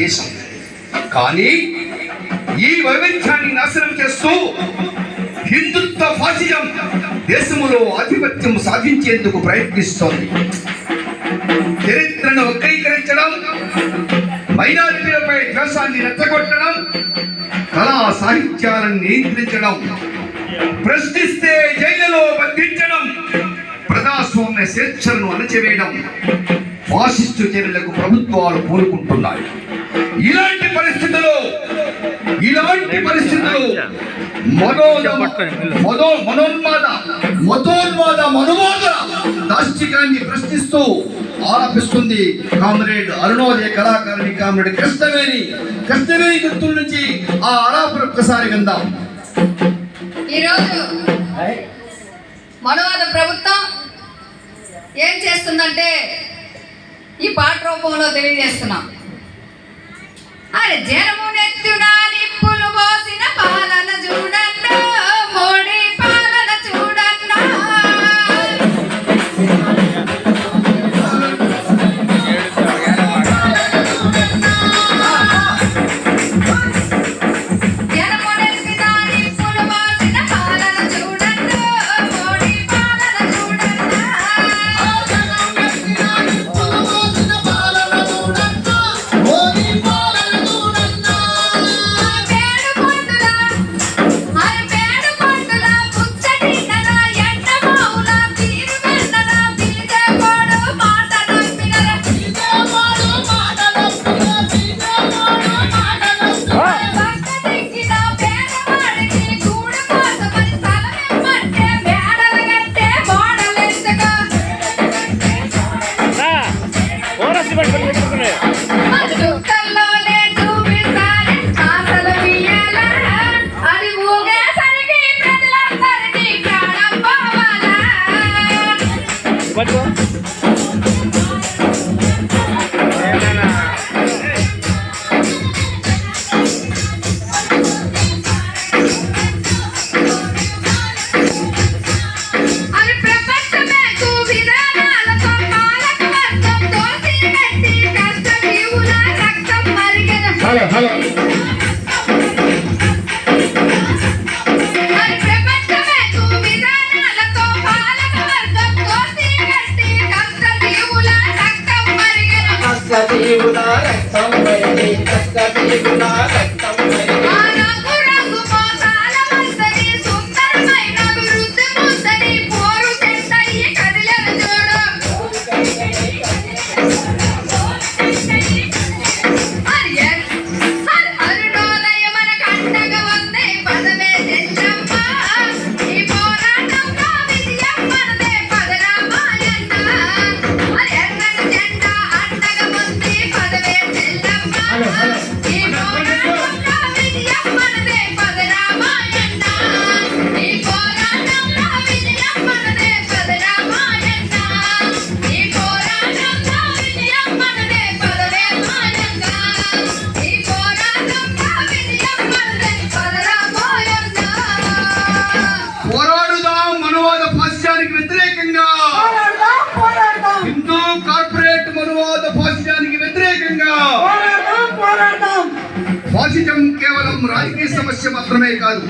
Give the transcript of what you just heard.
దేశం. కానీ ఈ వైవిధ్యాన్ని నాశనం చేస్తూ హిందుత్వ ఫాసిజం దేశంలో ఆధిపత్యం సాధించేందుకు ప్రయత్నిస్తోంది. చరిత్రను వక్రీకరించడం, మైనారిటీలపై ద్వేషాన్ని రెచ్చగొట్టడం, కళా సాహిత్యాలను నియంత్రించడం, ప్రశ్నిస్తే జైలులో బంధించడం, ప్రజాస్వామ్య స్వేచ్ఛలను అణచివేయడం ఫాసిస్టు చర్యలకు ప్రభుత్వాలు పూనుకుంటున్నాయి. ఇలాంటి పరిస్థితుల్లో మతోన్మాద దాష్టికాన్ని ప్రశ్నిస్తూ ఆలపిస్తుంది కామ్రేడ్ అరుణోదయ కళాకారిణి కామ్రేడ్ కృష్ణవేణి గుర్తుల నుంచి ఆ ఆలాపన ఒక్కసారి విందాం. ఈరోజు మనవాద ప్రభుత్వం ఏం చేస్తుందంటే ఈ పాట రూపంలో తెలియజేస్తున్నాం. అరే జనమునెత్తున నిప్పులు పోసిన పాలన చూడన్నా, మోడీ పాలన చూడన్నా. జనమునెత్తున నిప్పులు పోసిన పాలన చూడన్నా, మోడీ పాలన చూడన్నా. ఫాసిజం కేవలం రాజకీయ సమస్య మాత్రమే కాదు,